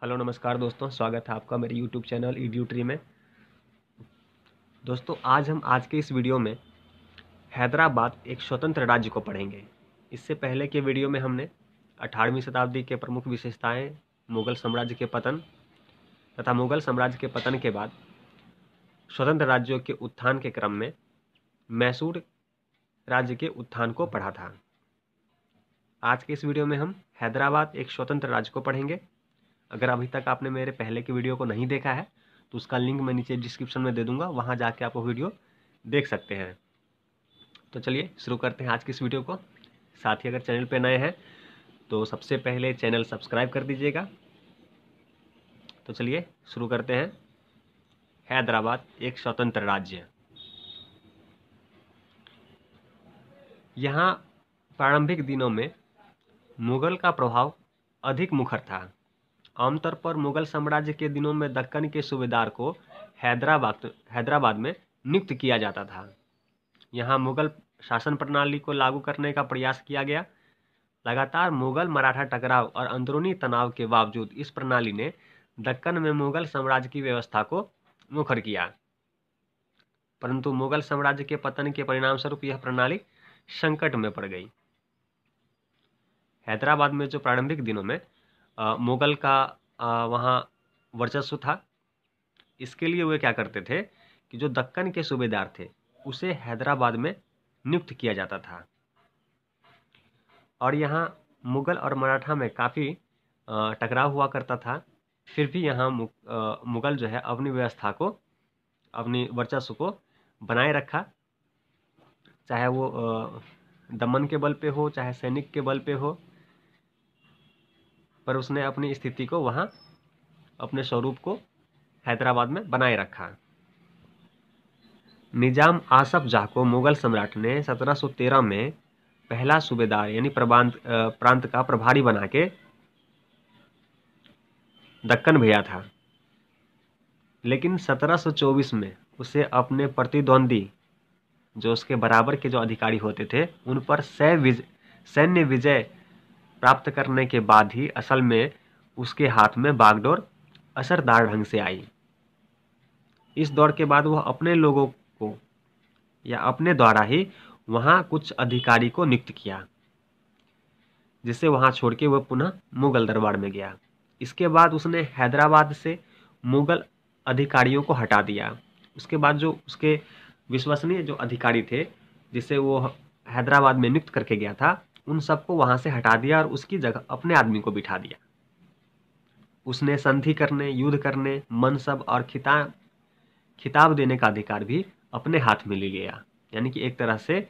Hello नमस्कार दोस्तों, स्वागत है आपका मेरे यूट्यूब चैनल ईड्यूट्री में। दोस्तों आज के इस वीडियो में हैदराबाद एक स्वतंत्र राज्य को पढ़ेंगे। इससे पहले के वीडियो में हमने 18वीं शताब्दी के प्रमुख विशेषताएं, मुगल साम्राज्य के पतन तथा मुगल साम्राज्य के पतन के बाद स्वतंत्र राज्यों के उत्थान के क्रम में मैसूर राज्य के उत्थान को पढ़ा था। आज के इस वीडियो में हम हैदराबाद एक स्वतंत्र राज्य को पढ़ेंगे। अगर अभी तक आपने मेरे पहले के वीडियो को नहीं देखा है तो उसका लिंक मैं नीचे डिस्क्रिप्शन में दे दूंगा, वहां जाके आप वो वीडियो देख सकते हैं। तो चलिए शुरू करते हैं आज की इस वीडियो को। साथ ही अगर चैनल पे नए हैं तो सबसे पहले चैनल सब्सक्राइब कर दीजिएगा। तो चलिए शुरू करते हैं। हैदराबाद एक स्वतंत्र राज्य। यहाँ प्रारंभिक दिनों में मुगल का प्रभाव अधिक मुखर था। आमतौर पर मुगल साम्राज्य के दिनों में दक्कन के सूबेदार को हैदराबाद में नियुक्त किया जाता था। यहाँ मुगल शासन प्रणाली को लागू करने का प्रयास किया गया। लगातार मुगल मराठा टकराव और अंदरूनी तनाव के बावजूद इस प्रणाली ने दक्कन में मुगल साम्राज्य की व्यवस्था को मुखर किया, परंतु मुगल साम्राज्य के पतन के परिणाम स्वरूप यह प्रणाली संकट में पड़ गई। हैदराबाद में जो प्रारंभिक दिनों में मुगल का वहाँ वर्चस्व था, इसके लिए वे क्या करते थे कि जो दक्कन के सूबेदार थे उसे हैदराबाद में नियुक्त किया जाता था। और यहाँ मुगल और मराठा में काफ़ी टकराव हुआ करता था। फिर भी यहाँ मुगल जो है अपनी व्यवस्था को, अपनी वर्चस्व को बनाए रखा, चाहे वो दमन के बल पे हो चाहे सैनिक के बल पे हो, पर उसने अपनी स्थिति को वहाँ, अपने स्वरूप को हैदराबाद में बनाए रखा। निजाम आसफ जाह को मुगल सम्राट ने 1713 में पहला सूबेदार यानी प्रांत का प्रभारी बना के दक्कन भेजा था, लेकिन 1724 में उसे अपने प्रतिद्वंदी, जो उसके बराबर के जो अधिकारी होते थे, उन पर सैन्य विजय प्राप्त करने के बाद ही असल में उसके हाथ में बागडोर असरदार ढंग से आई। इस दौर के बाद वह अपने लोगों को या अपने द्वारा ही वहाँ कुछ अधिकारी को नियुक्त किया, जिसे वहाँ छोड़ के वह पुनः मुगल दरबार में गया। इसके बाद उसने हैदराबाद से मुगल अधिकारियों को हटा दिया। उसके बाद जो उसके विश्वसनीय जो अधिकारी थे, जिसे वो हैदराबाद में नियुक्त करके गया था, उन सबको वहाँ से हटा दिया और उसकी जगह अपने आदमी को बिठा दिया। उसने संधि करने, युद्ध करने, मनसब और खिताब देने का अधिकार भी अपने हाथ में ले लिया। यानी कि एक तरह से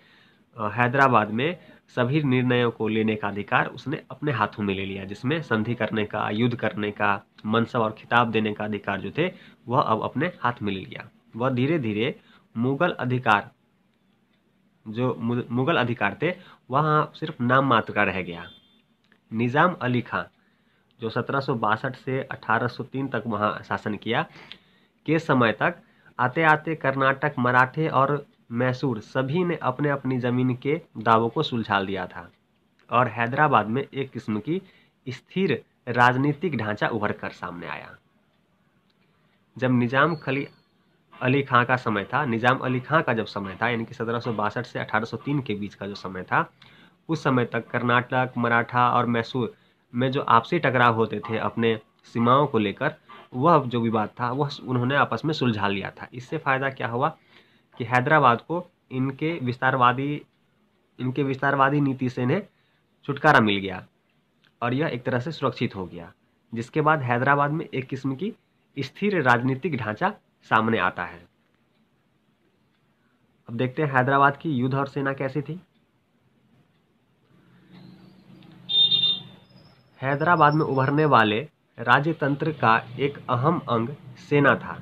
हैदराबाद में सभी निर्णयों को लेने का अधिकार उसने अपने हाथों में ले लिया, जिसमें संधि करने का, युद्ध करने का, मनसब और खिताब देने का अधिकार जो थे वह अब अपने हाथ में ले लिया। वह धीरे धीरे मुगल अधिकार थे वहाँ सिर्फ नाम मात्र का रह गया। निजाम अली खां, जो 1762 से 1803 तक वहाँ शासन किया, के समय तक आते आते कर्नाटक, मराठे और मैसूर सभी ने अपने अपनी जमीन के दावों को सुलझा दिया था और हैदराबाद में एक किस्म की स्थिर राजनीतिक ढांचा उभर कर सामने आया। जब निजाम अली खां का समय था, निजाम अली खां का जब समय था, यानी कि 1762 से 1803 के बीच का जो समय था, उस समय तक कर्नाटक, मराठा और मैसूर में जो आपसी टकराव होते थे अपने सीमाओं को लेकर, वह जो विवाद था वह उन्होंने आपस में सुलझा लिया था। इससे फ़ायदा क्या हुआ कि हैदराबाद को इनके विस्तारवादी नीति से इन्हें छुटकारा मिल गया और यह एक तरह से सुरक्षित हो गया, जिसके बाद हैदराबाद में एक किस्म की स्थिर राजनीतिक ढांचा सामने आता है। अब देखते हैं हैदराबाद की युद्ध और सेना कैसी थी। हैदराबाद में उभरने वाले राज्यतंत्र का एक अहम अंग सेना था।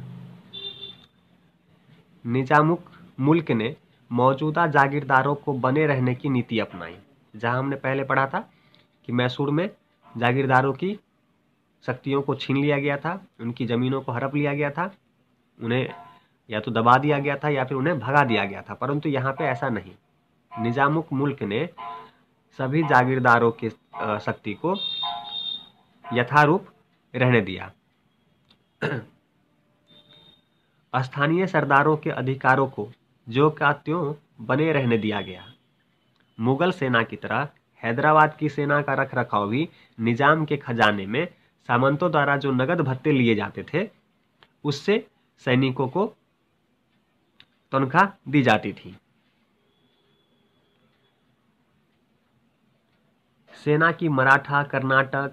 निजामुक मुल्क ने मौजूदा जागीरदारों को बने रहने की नीति अपनाई। जहां हमने पहले पढ़ा था कि मैसूर में जागीरदारों की शक्तियों को छीन लिया गया था, उनकी ज़मीनों को हड़प लिया गया था, उन्हें या तो दबा दिया गया था या फिर उन्हें भगा दिया गया था, परंतु यहाँ पे ऐसा नहीं। निजामुक मुल्क ने सभी जागीरदारों की शक्ति को यथारूप रहने दिया। स्थानीय सरदारों के अधिकारों को जो का त्यों बने रहने दिया गया। मुगल सेना की तरह हैदराबाद की सेना का रख रखाव भी निजाम के खजाने में सामंतों द्वारा जो नगद भत्ते लिए जाते थे उससे सैनिकों को तनख्वाह दी जाती थी। सेना की मराठा, कर्नाटक,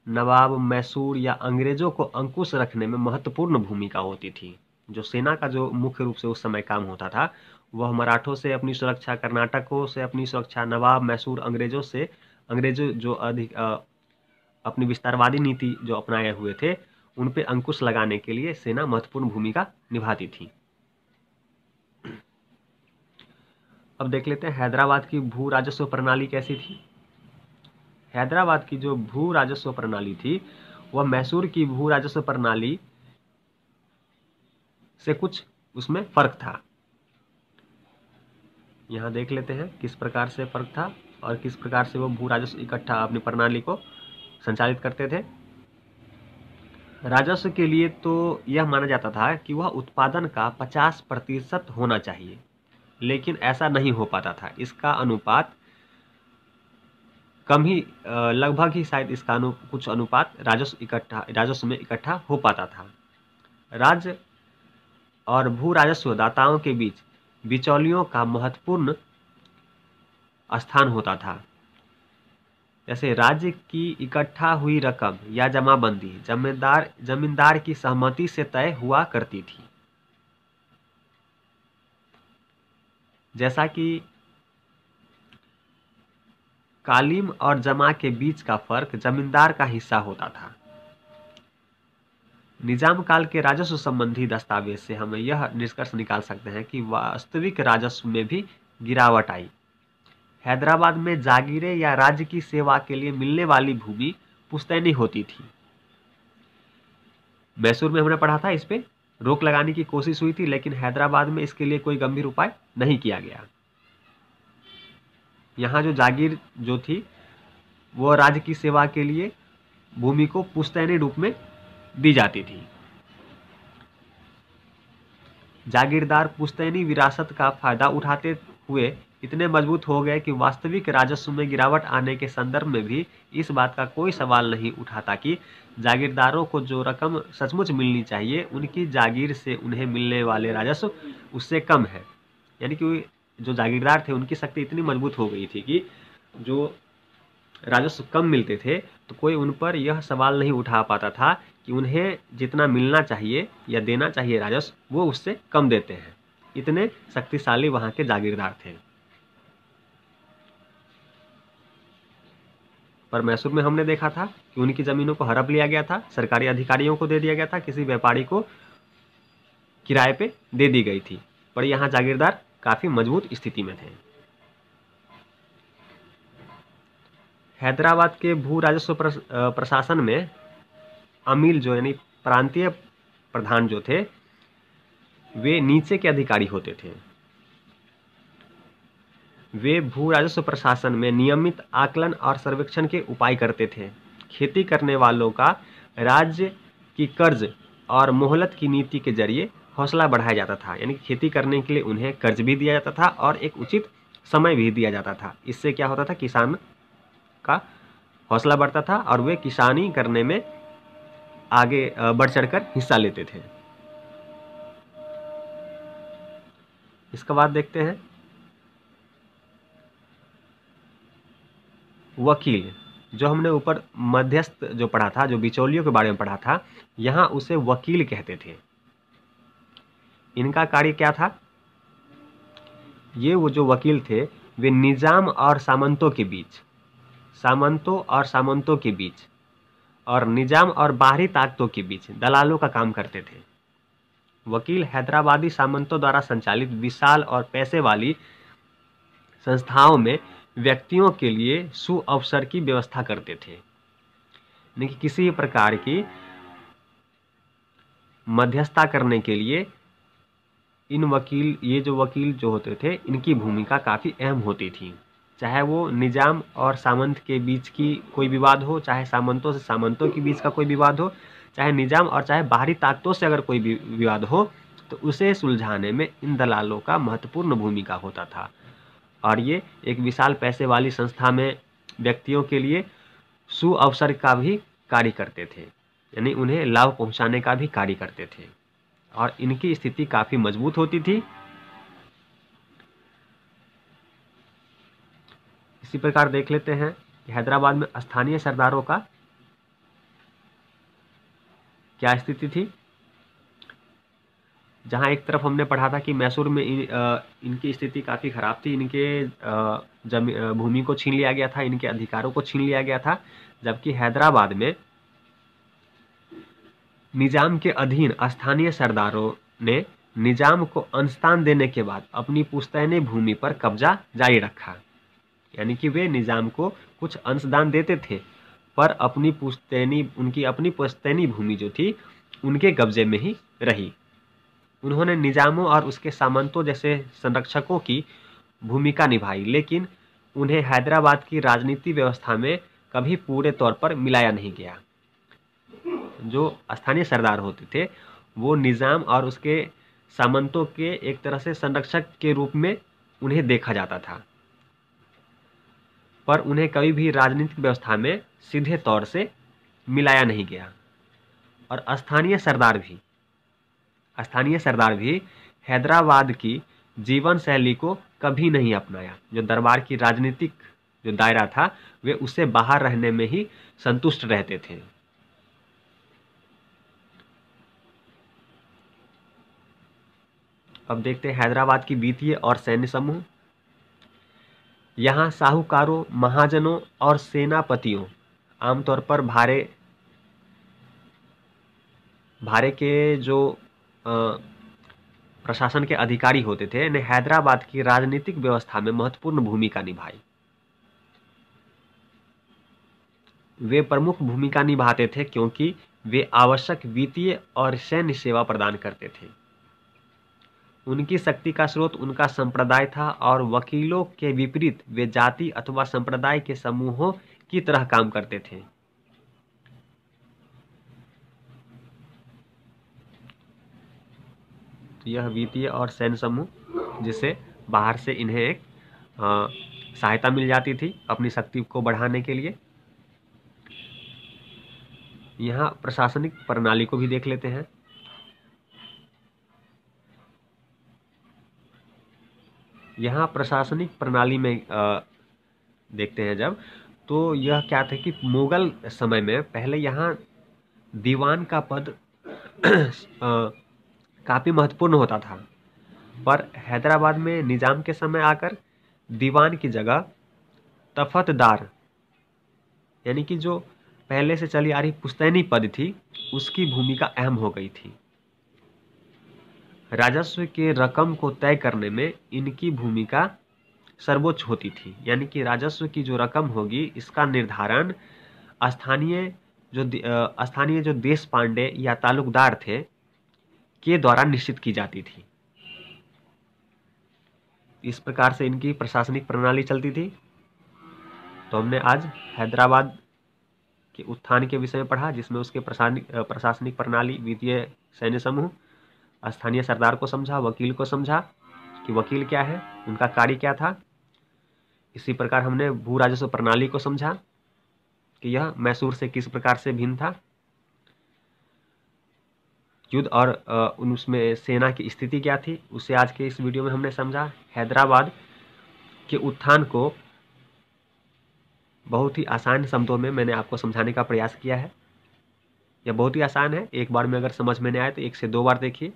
नवाब, मैसूर या अंग्रेजों को अंकुश रखने में महत्वपूर्ण भूमिका होती थी। जो सेना का जो मुख्य रूप से उस समय काम होता था वह मराठों से अपनी सुरक्षा, कर्नाटकों से अपनी सुरक्षा, नवाब, मैसूर, अंग्रेजों से, अंग्रेजों जो अपनी विस्तारवादी नीति जो अपनाए हुए थे उन पे अंकुश लगाने के लिए सेना महत्वपूर्ण भूमिका निभाती थी। अब देख लेते हैं हैदराबाद की भू राजस्व प्रणाली कैसी थी। हैदराबाद की जो भू राजस्व प्रणाली थी वह मैसूर की भू राजस्व प्रणाली से कुछ उसमें फर्क था। यहाँ देख लेते हैं किस प्रकार से फर्क था और किस प्रकार से वो भू राजस्व इकट्ठा अपनी प्रणाली को संचालित करते थे। राजस्व के लिए तो यह माना जाता था कि वह उत्पादन का 50% होना चाहिए, लेकिन ऐसा नहीं हो पाता था। इसका अनुपात कम ही, लगभग ही शायद इसका कुछ अनुपात राजस्व में इकट्ठा हो पाता था। राज्य और भू राजस्व दाताओं के बीच बिचौलियों का महत्वपूर्ण स्थान होता था। जैसे राज्य की इकट्ठा हुई रकम या जमाबंदी जमींदार की सहमति से तय हुआ करती थी। जैसा कि कालीम और जमा के बीच का फर्क जमींदार का हिस्सा होता था। निजाम काल के राजस्व संबंधी दस्तावेज से हमें यह निष्कर्ष निकाल सकते हैं कि वास्तविक राजस्व में भी गिरावट आई। हैदराबाद में जागीरें या राज्य की सेवा के लिए मिलने वाली भूमि पुश्तैनी होती थी। मैसूर में हमने पढ़ा था इस पे रोक लगाने की कोशिश हुई थी, लेकिन हैदराबाद में इसके लिए कोई गंभीर उपाय नहीं किया गया। यहाँ जो जागीर जो थी वो राज्य की सेवा के लिए भूमि को पुश्तैनी रूप में दी जाती थी। जागीरदार पुश्तैनी विरासत का फायदा उठाते हुए इतने मजबूत हो गए कि वास्तविक राजस्व में गिरावट आने के संदर्भ में भी इस बात का कोई सवाल नहीं उठाता कि जागीरदारों को जो रकम सचमुच मिलनी चाहिए उनकी जागीर से उन्हें मिलने वाले राजस्व उससे कम है। यानी कि जो जागीरदार थे उनकी शक्ति इतनी मजबूत हो गई थी कि जो राजस्व कम मिलते थे तो कोई उन पर यह सवाल नहीं उठा पाता था कि उन्हें जितना मिलना चाहिए या देना चाहिए राजस्व वो उससे कम देते हैं। इतने शक्तिशाली वहां के जागीरदार थे। पर मैसूर में हमने देखा था कि उनकी जमीनों को हड़प लिया गया था, सरकारी अधिकारियों को दे दिया गया था, किसी व्यापारी को किराए पे दे दी गई थी। पर यहाँ जागीरदार काफी मजबूत स्थिति में थे। हैदराबाद के भू राजस्व प्रशासन में अमील जो यानी प्रांतीय प्रधान जो थे वे नीचे के अधिकारी होते थे। वे भू राजस्व प्रशासन में नियमित आकलन और सर्वेक्षण के उपाय करते थे। खेती करने वालों का राज्य की कर्ज और मोहलत की नीति के जरिए हौसला बढ़ाया जाता था। यानी खेती करने के लिए उन्हें कर्ज भी दिया जाता था और एक उचित समय भी दिया जाता था। इससे क्या होता था, किसान का हौसला बढ़ता था और वे किसानी करने में आगे बढ़ चढ़कर हिस्सा लेते थे। इसके बाद देखते हैं वकील। जो हमने ऊपर मध्यस्थ जो पढ़ा था, जो बिचौलियों के बारे में पढ़ा था, यहाँ उसे वकील कहते थे। इनका कार्य क्या था, ये वो जो वकील थे वे निजाम और सामंतों के बीच, और निजाम और बाहरी ताकतों के बीच दलालों का काम करते थे। वकील हैदराबादी सामंतों द्वारा संचालित विशाल और पैसे वाली संस्थाओं में व्यक्तियों के लिए सुअवसर की व्यवस्था करते थे। यानी कि किसी प्रकार की मध्यस्थता करने के लिए ये जो वकील जो होते थे इनकी भूमिका काफी अहम होती थी। चाहे वो निजाम और सामंत के बीच की कोई विवाद हो, चाहे सामंतों से सामंतों के बीच का कोई विवाद हो, चाहे निजाम और चाहे बाहरी ताकतों से अगर कोई भी विवाद हो, तो उसे सुलझाने में इन दलालों का महत्वपूर्ण भूमिका होता था। और ये एक विशाल पैसे वाली संस्था में व्यक्तियों के लिए सुअवसर का भी कार्य करते थे, यानी उन्हें लाभ पहुंचाने का भी कार्य करते थे, और इनकी स्थिति काफ़ी मजबूत होती थी। इसी प्रकार देख लेते हैं कि हैदराबाद में स्थानीय सरदारों का क्या स्थिति थी। जहां एक तरफ हमने पढ़ा था कि मैसूर में इनकी स्थिति काफ़ी खराब थी, इनके भूमि को छीन लिया गया था, इनके अधिकारों को छीन लिया गया था, जबकि हैदराबाद में निजाम के अधीन स्थानीय सरदारों ने निजाम को अंशदान देने के बाद अपनी पुश्तैनी भूमि पर कब्जा जारी रखा। यानी कि वे निजाम को कुछ अंशदान देते थे, पर उनकी अपनी पुश्तैनी भूमि जो थी उनके कब्जे में ही रही। उन्होंने निजामों और उसके सामंतों जैसे संरक्षकों की भूमिका निभाई, लेकिन उन्हें हैदराबाद की राजनीति व्यवस्था में कभी पूरे तौर पर मिलाया नहीं गया। जो स्थानीय सरदार होते थे वो निजाम और उसके सामंतों के एक तरह से संरक्षक के रूप में उन्हें देखा जाता था, पर उन्हें कभी भी राजनीतिक व्यवस्था में सीधे तौर से मिलाया नहीं गया। और स्थानीय सरदार भी हैदराबाद की जीवन शैली को कभी नहीं अपनाया। जो दरबार की राजनीतिक जो दायरा था वे उससे बाहर रहने में ही संतुष्ट रहते थे। अब देखते हैं हैदराबाद की वित्तीय और सैन्य समूह। यहाँ साहूकारों, महाजनों और सेनापतियों, आमतौर पर भारे के जो प्रशासन के अधिकारी होते थे, ने हैदराबाद की राजनीतिक व्यवस्था में महत्वपूर्ण भूमिका निभाई। वे प्रमुख भूमिका निभाते थे क्योंकि वे आवश्यक वित्तीय और सैन्य सेवा प्रदान करते थे। उनकी शक्ति का स्रोत उनका संप्रदाय था, और वकीलों के विपरीत वे जाति अथवा संप्रदाय के समूहों की तरह काम करते थे। तो यह वित्तीय और सैन्य समूह, जिससे बाहर से इन्हें एक सहायता मिल जाती थी अपनी शक्ति को बढ़ाने के लिए। यहाँ प्रशासनिक प्रणाली को भी देख लेते हैं। यहाँ प्रशासनिक प्रणाली में देखते हैं जब, तो यह क्या था कि मुगल समय में पहले यहाँ दीवान का पद काफ़ी महत्वपूर्ण होता था, पर हैदराबाद में निजाम के समय आकर दीवान की जगह तफतदार, यानी कि जो पहले से चली आ रही पुश्तैनी पद थी उसकी भूमिका अहम हो गई थी। राजस्व के रकम को तय करने में इनकी भूमिका सर्वोच्च होती थी, यानी कि राजस्व की जो रकम होगी इसका निर्धारण स्थानीय जो देश पांडे या तालुकदार थे के द्वारा निश्चित की जाती थी। इस प्रकार से इनकी प्रशासनिक प्रणाली चलती थी। तो हमने आज हैदराबाद के उत्थान के विषय में पढ़ा, जिसमें उसके प्रशासनिक प्रणाली, वित्तीय सैन्य समूह, स्थानीय सरदार को समझा, वकील को समझा कि वकील क्या है, उनका कार्य क्या था। इसी प्रकार हमने भू राजस्व प्रणाली को समझा कि यह मैसूर से किस प्रकार से भिन्न था। युद्ध और उसमें सेना की स्थिति क्या थी, उसे आज के इस वीडियो में हमने समझा। हैदराबाद के उत्थान को बहुत ही आसान शब्दों में मैंने आपको समझाने का प्रयास किया है। यह बहुत ही आसान है, एक बार में अगर समझ में नहीं आए तो 1 से 2 बार देखिए,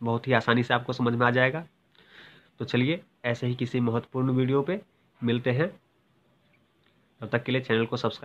बहुत ही आसानी से आपको समझ में आ जाएगा। तो चलिए ऐसे ही किसी महत्वपूर्ण वीडियो पे मिलते हैं, तब तक के लिए चैनल को सब्सक्राइब